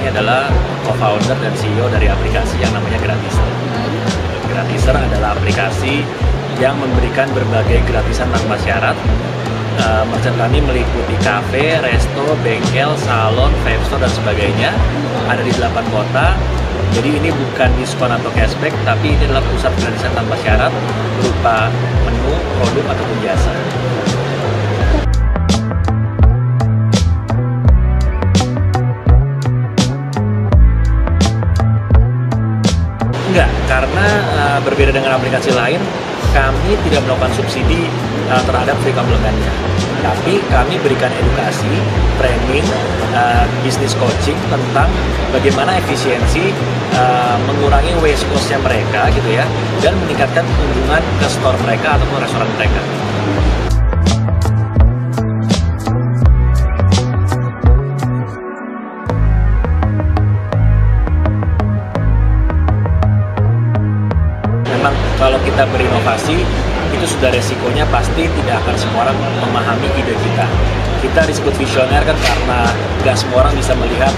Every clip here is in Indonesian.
ini adalah co-founder dan CEO dari aplikasi yang namanya Gratiser. Gratiser adalah aplikasi yang memberikan berbagai gratisan tanpa syarat. Merchant kami meliputi kafe, resto, bengkel, salon, vape store, dan sebagainya. Ada di 8 kota. Jadi ini bukan diskon atau cashback, tapi ini adalah pusat gratisan tanpa syarat berupa menu, produk, ataupun jasa. Enggak, karena berbeda dengan aplikasi lain, kami tidak melakukan subsidi terhadap free complement-nya. Tapi kami berikan edukasi, training, bisnis coaching tentang bagaimana efisiensi mengurangi waste cost-nya mereka gitu ya, dan meningkatkan kunjungan ke store mereka ataupun restoran mereka. Memang kalau kita berinovasi, itu sudah resikonya pasti tidak akan semua orang memahami ide kita. Kita disebut visioner kan karena nggak semua orang bisa melihat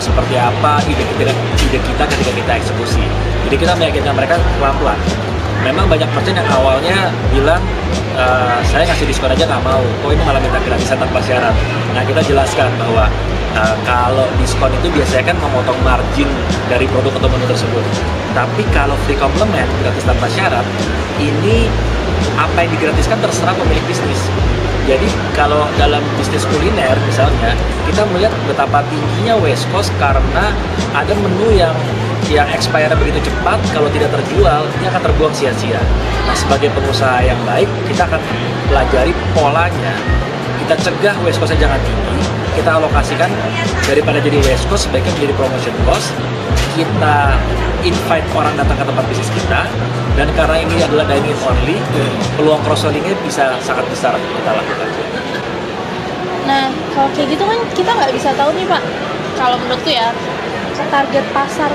seperti apa ide kita ketika kita eksekusi. Jadi kita meyakinkan mereka pelan-pelan. Memang banyak merchant yang awalnya bilang, saya ngasih diskon aja nggak mau, kok ini malah minta gratisan tanpa syarat. Nah, kita jelaskan bahwa kalau diskon itu biasanya kan memotong margin dari produk atau menu tersebut. Tapi kalau free complement, gratis tanpa syarat, ini apa yang digratiskan terserah pemilik bisnis. Jadi kalau dalam bisnis kuliner misalnya, kita melihat betapa tingginya waste cost karena ada menu yang expire begitu cepat, kalau tidak terjual, ini akan terbuang sia-sia. Nah, sebagai pengusaha yang baik, kita akan pelajari polanya. Kita cegah waste cost-nya jangan tinggi, kita alokasikan daripada jadi waste cost, sebaiknya menjadi promotion cost. Kita invite orang datang ke tempat bisnis kita, dan karena ini adalah dining only, peluang cross-sellingnya bisa sangat besar kita lakukan. Nah, kalau kayak gitu kan kita nggak bisa tahu nih Pak, kalau menurutku ya, target pasar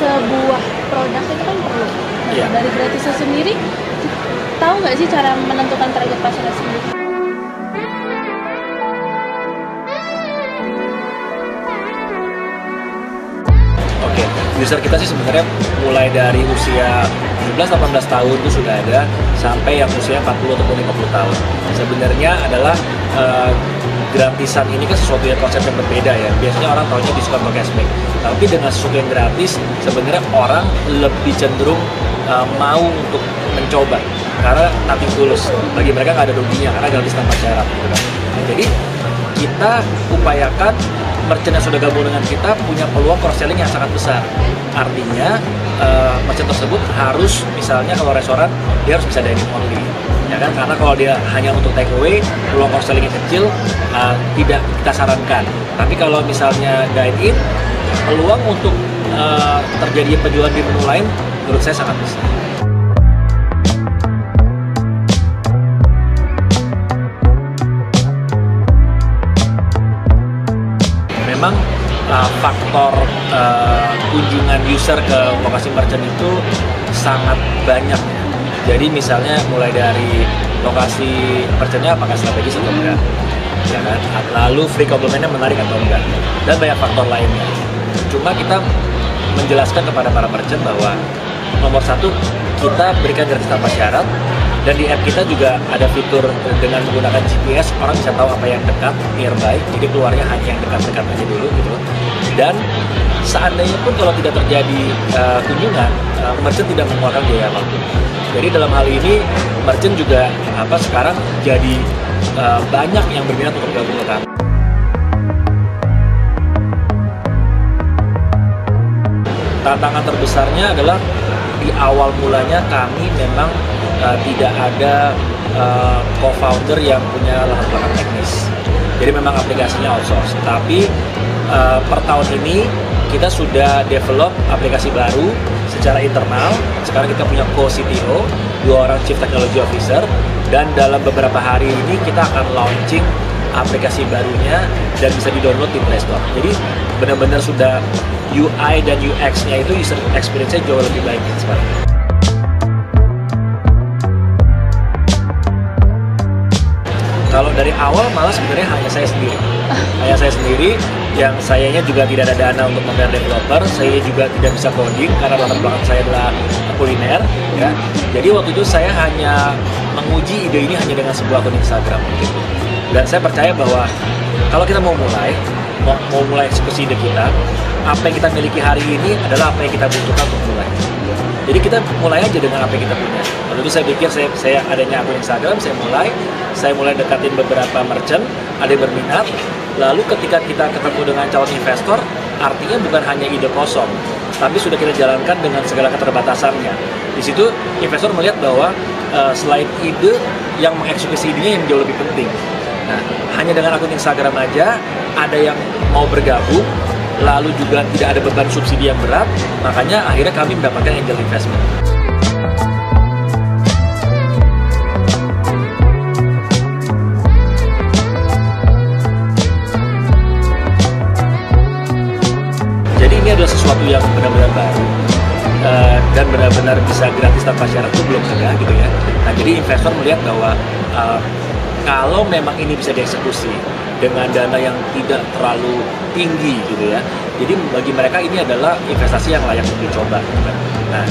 sebuah produk itu kan perlu. Nah, Iya. Dari Gratisnya sendiri, tahu nggak sih cara menentukan target pasarnya sendiri? Oke, user kita sih sebenarnya mulai dari usia 17-18 tahun itu sudah ada, sampai yang usia 40 ataupun 50 tahun. Sebenarnya adalah gratisan ini kan sesuatu yang konsep yang berbeda ya. Biasanya orang taunya diskon atau cashback. Tapi dengan sesuatu yang gratis, sebenarnya orang lebih cenderung mau untuk mencoba. Karena nothing tulus. Bagi mereka nggak ada ruginya, karena gratis tanpa syarat. Gitu kan. Nah, jadi kita upayakan merchant yang sudah gabung dengan kita punya peluang cross-selling yang sangat besar. Artinya merchant tersebut harus, misalnya kalau restoran, dia harus bisa dining only. Ya kan? Karena kalau dia hanya untuk take away, peluang cross-selling yang kecil, tidak kita sarankan. Tapi kalau misalnya dine-in, peluang untuk terjadi penjualan di menu lain, menurut saya sangat besar. Memang faktor kunjungan user ke lokasi merchant itu sangat banyak. Jadi misalnya mulai dari lokasi merchantnya apakah strategis atau enggak, ya kan? Lalu free complement-nya menarik atau enggak, dan banyak faktor lainnya. Cuma kita menjelaskan kepada para merchant bahwa nomor satu, kita berikan gratis tanpa syarat, dan di app kita juga ada fitur dengan menggunakan GPS, orang bisa tahu apa yang dekat, nearby, jadi keluarnya hanya yang dekat-dekat aja dulu gitu. Dan seandainya pun kalau tidak terjadi kunjungan, merchant tidak mengeluarkan biaya apapun. Jadi dalam hal ini merchant juga sekarang jadi banyak yang berminat untuk bergabung ke kami. Tantangan terbesarnya adalah di awal mulanya kami memang tidak ada co-founder yang punya latar belakang teknis. Jadi memang aplikasinya outsource. Tapi per tahun ini kita sudah develop aplikasi baru secara internal. Sekarang kita punya co-CTO, 2 orang Chief Technology Officer, dan dalam beberapa hari ini kita akan launching aplikasi barunya dan bisa di-download di Play Store. Jadi benar-benar sudah UI dan UX-nya itu user experience-nya jauh lebih baik sekarang. Kalau dari awal malah sebenarnya hanya saya sendiri. hanya saya sendiri, yang sayanya juga tidak ada dana untuk membayar developer, saya juga tidak bisa coding karena latar belakang saya adalah kuliner, ya. Jadi waktu itu saya hanya menguji ide ini hanya dengan sebuah akun Instagram, gitu. Dan saya percaya bahwa kalau kita mau mulai eksekusi ide kita, apa yang kita miliki hari ini adalah apa yang kita butuhkan untuk mulai. Jadi kita mulai aja dengan apa yang kita punya. Waktu itu saya pikir saya adanya akun Instagram, saya mulai dekatin beberapa merchant, ada yang berminat. Lalu ketika kita ketemu dengan calon investor, artinya bukan hanya ide kosong, tapi sudah kita jalankan dengan segala keterbatasannya. Di situ investor melihat bahwa selain ide, yang mengeksekusi idenya yang jauh lebih penting. Nah, hanya dengan akun Instagram aja ada yang mau bergabung, lalu juga tidak ada beban subsidi yang berat, makanya akhirnya kami mendapatkan angel investment. Jadi ini adalah sesuatu yang benar-benar baru dan benar-benar bisa gratis tanpa syarat itu belum ada gitu ya. Nah, jadi investor melihat bahwa kalau memang ini bisa dieksekusi dengan dana yang tidak terlalu tinggi gitu ya, jadi bagi mereka ini adalah investasi yang layak untuk dicoba. Nah,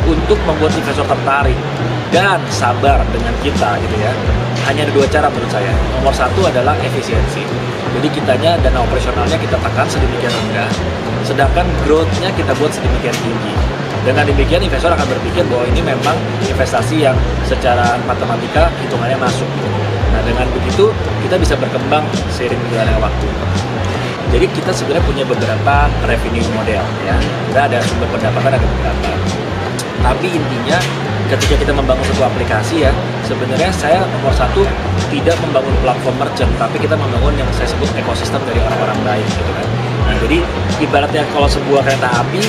untuk membuat investor tertarik dan sabar dengan kita gitu ya, hanya ada dua cara menurut saya. Nomor satu adalah efisiensi. Jadi kitanya dana operasionalnya kita tekan sedemikian rendah, sedangkan growth-nya kita buat sedemikian tinggi. Dengan demikian investor akan berpikir bahwa ini memang investasi yang secara matematika hitungannya masuk. Nah, dengan begitu kita bisa berkembang seiring berjalannya waktu. Jadi kita sebenarnya punya beberapa revenue model ya. Kita ada sumber pendapatan, ada beberapa. Tapi intinya ketika kita membangun satu aplikasi ya, sebenarnya saya nomor satu tidak membangun platform merchant, tapi kita membangun yang saya sebut ekosistem dari orang-orang baik gitu kan. Nah, jadi ibaratnya kalau sebuah kereta api,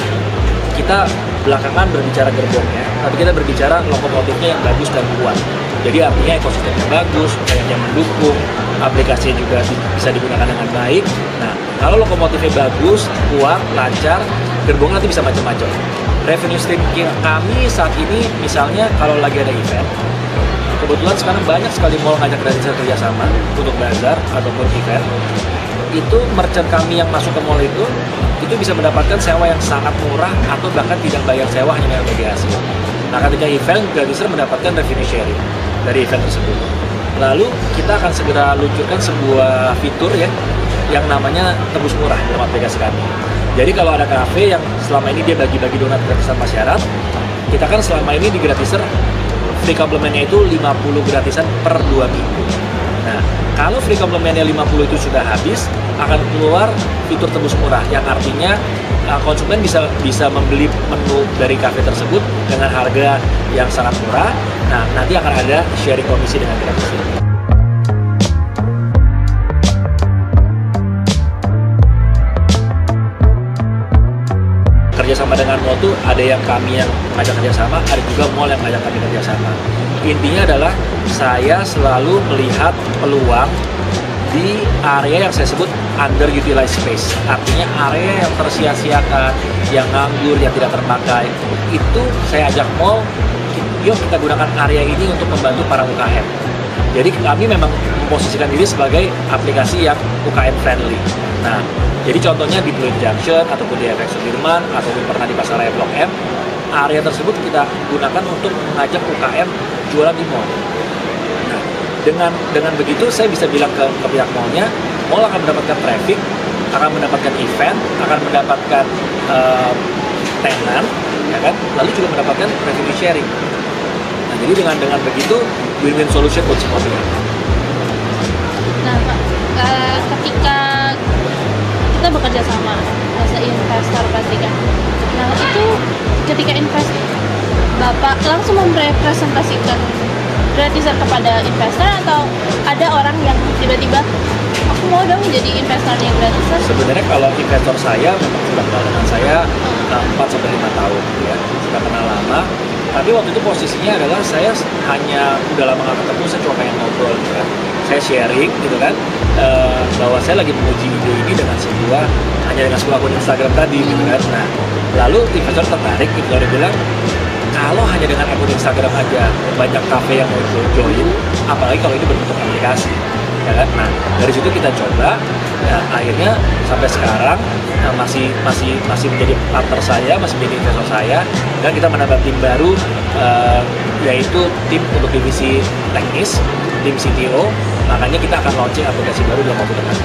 kita belakangan berbicara gerbongnya, tapi kita berbicara lokomotifnya yang bagus dan kuat. Jadi artinya ekosistemnya bagus, banyak yang mendukung, aplikasinya juga bisa digunakan dengan baik. Nah, kalau lokomotifnya bagus, kuat, lancar, gerbongnya nanti bisa macam-macam. Revenue stream kami saat ini, misalnya kalau lagi ada event, kebetulan sekarang banyak sekali mall ngajak gratisan kerjasama untuk bazar ataupun event. Itu merchant kami yang masuk ke mall itu bisa mendapatkan sewa yang sangat murah atau bahkan tidak bayar sewa hanya dengan bagi hasil. Nah, ketika event, gratisan mendapatkan revenue sharing dari event tersebut. Lalu kita akan segera luncurkan sebuah fitur ya yang namanya tebus murah dalam aplikasi kami. Jadi kalau ada kafe yang selama ini dia bagi-bagi donat gratis tanpa syarat, kita kan selama ini di gratiser free complement-nya itu 50 gratisan per 2 minggu. Nah, kalau free complement-nya 50 itu sudah habis, akan keluar fitur tebus murah yang artinya konsumen bisa membeli menu dari kafe tersebut dengan harga yang sangat murah. Nah, nanti akan ada sharing komisi dengan gratisan. Kerjasama dengan mall tuh ada yang kami yang ngajak kerjasama, ada juga mall yang ngajak kami kerjasama. Intinya adalah saya selalu melihat peluang di area yang saya sebut underutilized space. Artinya area yang tersia-siakan, yang nganggur, yang tidak terpakai. Itu saya ajak mall, yuk kita gunakan area ini untuk membantu para UKM. Jadi kami memang memposisikan diri sebagai aplikasi yang UKM friendly. Nah, jadi contohnya di Pluit Junction ataupun di FX Sudirman ataupun pernah di Pasaraya Blok M, area tersebut kita gunakan untuk mengajak UKM jualan di mall. Nah, dengan begitu saya bisa bilang ke pihak mallnya, mall akan mendapatkan traffic, akan mendapatkan event, akan mendapatkan tenant, ya kan? Lalu juga mendapatkan revenue sharing. Nah, jadi dengan begitu win-win solution buat semua pihak. Nah, Pak, ketika kita bekerja sama as a investor pasti kan. Nah, itu ketika Bapak langsung merepresentasikan gratisan kepada investor atau ada orang yang tiba-tiba aku mau dong jadi investornya gratisan? Sebenarnya kalau investor saya memang sudah kenal dengan saya 4-5 tahun ya, sudah kenal lama. Tapi waktu itu posisinya adalah saya hanya udah lama gak ketemu, saya cuma pengen ngobrol gitu kan. Saya sharing gitu kan, bahwa saya lagi menguji ide ini dengan hanya dengan sebuah akun Instagram tadi gitu kan. Nah, lalu investor tertarik gitu, dia bilang kalau hanya dengan akun Instagram aja banyak kafe yang mau join, apalagi kalau ini berbentuk aplikasi. ya kan? Nah, dari situ kita coba, ya, akhirnya sampai sekarang masih menjadi partner saya, masih menjadi investor saya, dan kita menambah tim baru, yaitu tim untuk divisi teknis, tim CTO. Makanya kita akan launching aplikasi baru dalam waktu dekat.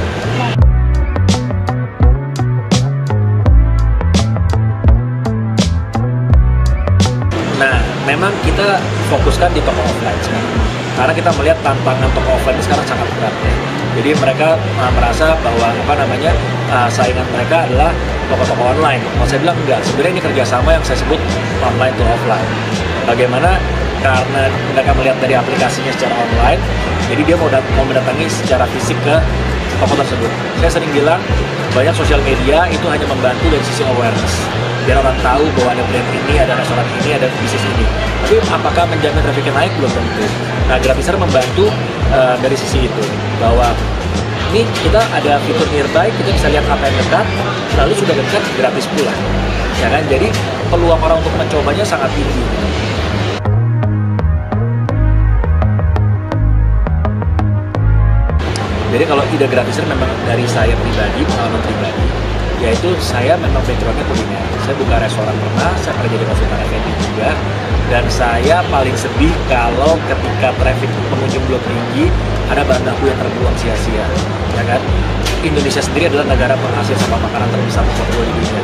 Nah, memang kita fokuskan di toko offline sekarang. Karena kita melihat tantangan toko offline ini sekarang sangat berat ya. Jadi mereka merasa bahwa saingan mereka adalah toko-toko online. Kalau saya bilang enggak, sebenarnya ini kerjasama yang saya sebut online to offline. Bagaimana karena mereka melihat dari aplikasinya secara online, jadi dia mau mendatangi secara fisik ke toko tersebut. Saya sering bilang banyak sosial media itu hanya membantu dari sisi awareness, biar orang tahu bahwa ada brand ini, ada restoran ini, ada bisnis ini. Tapi apakah menjamin trafficnya naik? Belum tentu. Nah, Gratiser membantu dari sisi itu, bahwa ini kita ada fitur nearby, kita bisa lihat apa yang dekat, lalu sudah dekat gratis pula, ya kan? Jadi peluang orang untuk mencobanya sangat tinggi. Jadi kalau ide Gratiser memang dari saya pribadi, pengalaman pribadi, yaitu saya memang backgroundnya kuliner. Saya buka restoran pernah, saya pernah jadi konsultan F&B juga, dan saya paling sedih kalau ketika traffic pengunjung belum tinggi, ada bahan baku yang terbuang sia-sia, ya kan? Indonesia sendiri adalah negara penghasil sampah makanan terbesar nomor 2 di dunia.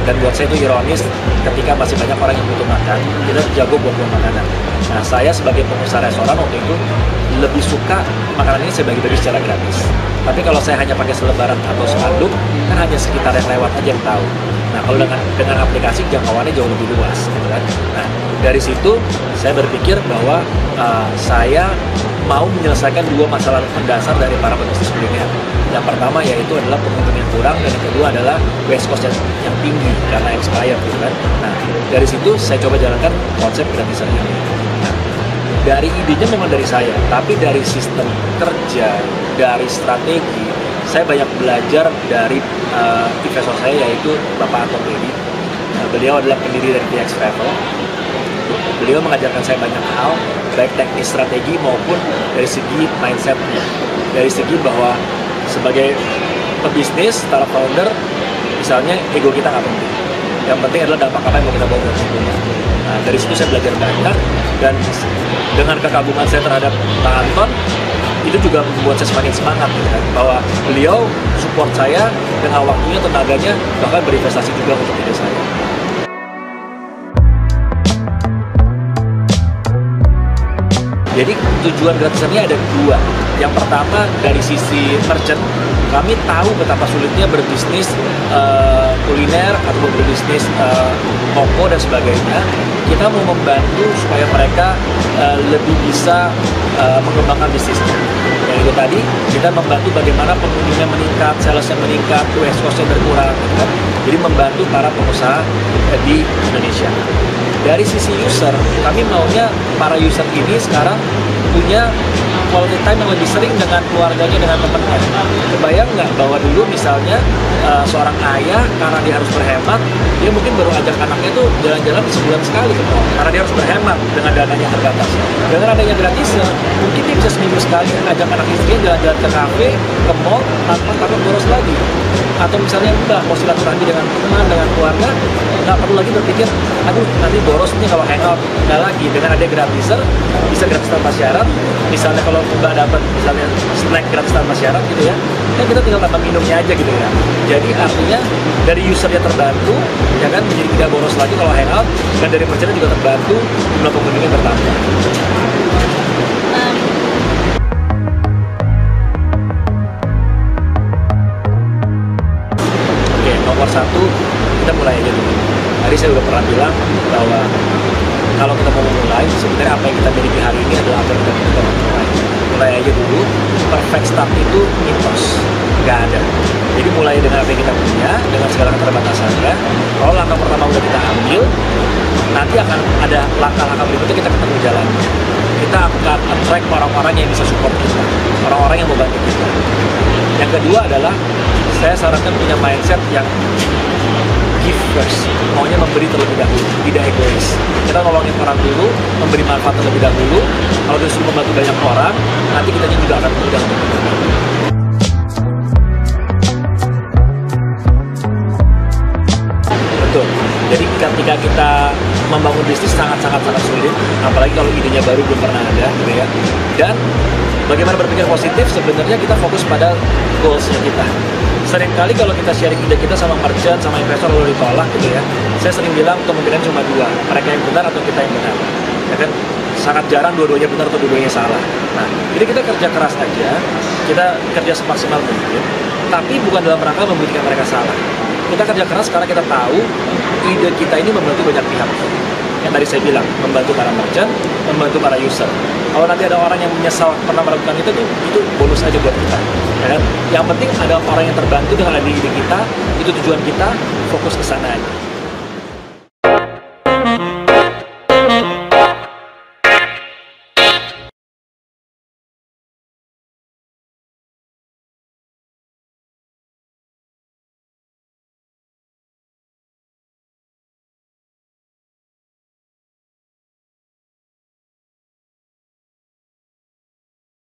Dan buat saya itu ironis ketika masih banyak orang yang butuh makan, kita jago buat makanan. Nah, saya sebagai pengusaha restoran waktu itu lebih suka makanan ini saya bagi-bagi secara gratis. Tapi kalau saya hanya pakai selebaran atau spanduk, kan hanya sekitar yang lewat aja yang tahu. Nah, kalau dengan aplikasi jangkauannya jauh lebih luas, gitu kan. Nah, dari situ saya berpikir bahwa saya mau menyelesaikan dua masalah mendasar dari para pebisnis kuliner. Yang pertama yaitu adalah pengunjung yang kurang, dan yang kedua adalah waste cost yang tinggi karena expired, gitu kan. Nah, dari situ saya coba jalankan konsep Gratiser ini. Nah, dari idenya memang dari saya, tapi dari sistem kerja, dari strategi, saya banyak belajar dari investor saya, yaitu Bapak Anton Bedi. Beliau adalah pendiri dari PX Travel. Beliau mengajarkan saya banyak hal, baik teknis strategi maupun dari segi mindsetnya. Dari segi bahwa sebagai pebisnis, startup founder, misalnya ego kita nggak penting. Yang penting adalah dampak apa yang mau kita bawa ke lingkungan. Nah, dari situ saya belajar banyak, dan dengan kekaguman saya terhadap Pak Anton, itu juga membuat saya semakin semangat, gitu kan, bahwa beliau support saya dengan waktunya, tenaganya, bahkan berinvestasi juga untuk ide saya. Jadi tujuan Gratiser ini ada dua. Yang pertama dari sisi merchant, kami tahu betapa sulitnya berbisnis kuliner atau berbisnis toko dan sebagainya. Kita mau membantu supaya mereka lebih bisa mengembangkan bisnisnya. Yang itu tadi, kita membantu bagaimana pengunjungnya meningkat, salesnya meningkat, waste cost-nya berkurang, gitu kan. Jadi membantu para pengusaha di Indonesia. Dari sisi user, kami maunya para user ini sekarang punya quality time yang lebih sering dengan keluarganya, dengan temannya. Kebayang nggak bahwa dulu misalnya seorang ayah karena dia harus berhemat, dia mungkin baru ajak anaknya itu jalan-jalan sebulan sekali ke mall, karena dia harus berhemat dengan dananya terbatas. Dengan adanya Gratiser, mungkin dia bisa seminggu sekali ajak anak istrinya jalan-jalan ke kafe, ke mall, tanpa takut boros lagi. Atau misalnya udah mau silaturahmi dengan teman, dengan keluarga, nggak perlu lagi berpikir, aduh nanti borosnya kalau hangout. Nggak lagi, dengan ada Gratiser, bisa gratis tanpa syarat. Misalnya kalau Mbak dapat misalnya snack gratis tanpa syarat gitu ya, kan kita tinggal tambah minumnya aja gitu ya. Jadi artinya dari usernya terbantu, ya kan, menjadi tidak boros lagi kalau hangout, dan dari merchantnya juga terbantu, jumlah pengunjungnya bertambah. Oke, nomor satu, kita mulai aja dulu. Tadi saya udah pernah bilang bahwa kalau kita mau memulai, sebenarnya apa yang kita miliki hari ini adalah apa yang kita mau mulai. Mulai aja dulu, perfect start itu mitos, nggak ada. Jadi mulai dengan apa yang kita punya, dengan segala keterbatasannya. Kalau langkah pertama udah kita ambil, nanti akan ada langkah-langkah berikutnya, kita ketemu jalan. Kita akan attract orang-orang yang bisa support kita, orang-orang yang mau bantu kita. Yang kedua adalah, saya sarankan punya mindset yang give first, maunya memberi terlebih dahulu, tidak egois. Kita nolongin orang dulu, memberi manfaat terlebih dahulu. Kalau disuruh membantu banyak orang, nanti kitanya juga akan mudah untuk membantu. Betul. Jadi ketika kita membangun bisnis sangat-sangat sulit, apalagi kalau idenya baru belum pernah ada, gitu ya. Dan bagaimana berpikir positif, sebenarnya kita fokus pada goals-nya kita. Seringkali kalau kita sharing ide kita sama merchant, sama investor lalu ditolak gitu ya, saya sering bilang kemungkinan cuma dua, mereka yang benar atau kita yang benar. Ya kan? Sangat jarang dua-duanya benar atau dua-duanya salah. Nah, jadi kita kerja keras aja, kita kerja semaksimal mungkin, tapi bukan dalam rangka membuktikan mereka salah. Kita kerja keras karena kita tahu ide kita ini membantu banyak pihak. Yang tadi saya bilang, membantu para merchant, membantu para user. Kalau nanti ada orang yang menyesal pernah melakukan itu bonus aja buat kita. Ya kan? Yang penting ada orang yang terbantu dengan ide kita, itu tujuan kita, fokus ke sana aja.